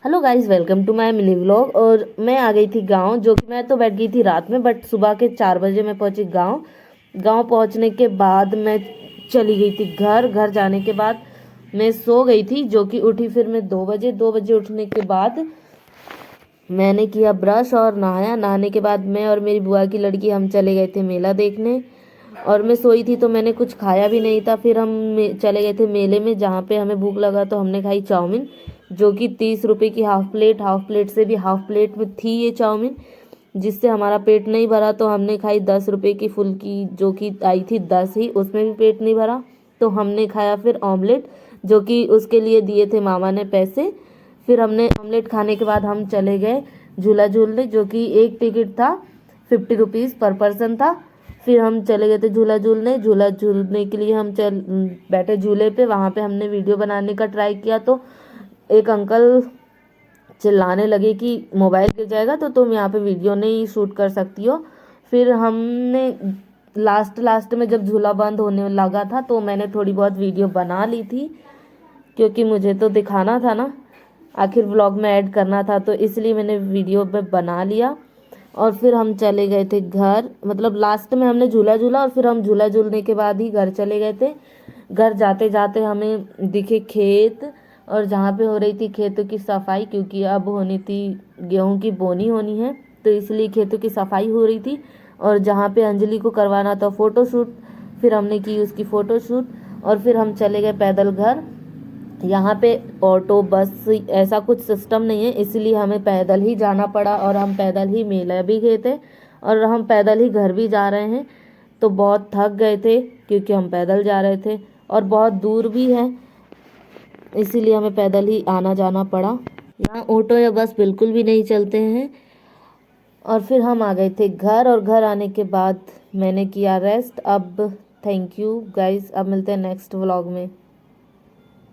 Hello guys, welcome to my mini vlog. और मैं आ गई थी गांव, जो कि मैं तो बैठ गई थी रात में, बट सुबह के 4 बजे मैं पहुंची गांव। गांव पहुंचने के बाद मैं चली गई थी घर जाने के बाद मैं सो गई थी, जो कि उठी फिर मैं 2 बजे। 2 बजे उठने के बाद मैंने किया ब्रश और नहाया। नहाने के बाद मैं और मेरी बुआ की लड़की हम चले गए थे मेला देखने। और मैं सोई थी तो मैंने कुछ खाया भी नहीं था। फिर हम चले गए थे मेले में, जहाँ पे हमें भूख लगा तो हमने खाई चाउमीन, जो कि 30 रुपये की हाफ प्लेट से भी हाफ प्लेट में थी ये चाउमीन, जिससे हमारा पेट नहीं भरा। तो हमने खाई 10 रुपये की फुल्की, जो कि आई थी 10 ही, उसमें भी पेट नहीं भरा। तो हमने खाया फिर ऑमलेट, जो कि उसके लिए दिए थे मामा ने पैसे। फिर हमने ऑमलेट खाने के बाद हम चले गए झूला झूलने, जो कि एक टिकट था 50 रुपीज़ पर पर्सन था। फिर हम चले गए थे झूला झूलने के लिए। हम चल बैठे झूले पे। वहाँ पे हमने वीडियो बनाने का ट्राई किया तो एक अंकल चिल्लाने लगे कि मोबाइल गिर जाएगा तो तुम यहाँ पे वीडियो नहीं शूट कर सकती हो। फिर हमने लास्ट में जब झूला बंद होने लगा था तो मैंने थोड़ी बहुत वीडियो बना ली थी, क्योंकि मुझे तो दिखाना था ना, आखिर व्लॉग में ऐड करना था, तो इसलिए मैंने वीडियो में बना लिया। और फिर हम चले गए थे घर, मतलब लास्ट में हमने झूला झूला और फिर हम झूला झूलने के बाद ही घर चले गए थे। घर जाते जाते हमें दिखे खेत, और जहाँ पे हो रही थी खेतों की सफाई, क्योंकि अब होनी थी गेहूं की बोनी होनी है, तो इसलिए खेतों की सफाई हो रही थी। और जहाँ पे अंजलि को करवाना था फ़ोटोशूट, फिर हमने की उसकी फ़ोटोशूट। और फिर हम चले गए पैदल घर। यहाँ पे ऑटो बस ऐसा कुछ सिस्टम नहीं है, इसलिए हमें पैदल ही जाना पड़ा। और हम पैदल ही मेला भी गए थे और हम पैदल ही घर भी जा रहे हैं। तो बहुत थक गए थे, क्योंकि हम पैदल जा रहे थे और बहुत दूर भी है, इसीलिए हमें पैदल ही आना जाना पड़ा। यहाँ ऑटो या बस बिल्कुल भी नहीं चलते हैं। और फिर हम आ गए थे घर, और घर आने के बाद मैंने किया रेस्ट। अब थैंक यू गाइस, अब मिलते हैं नेक्स्ट व्लॉग में।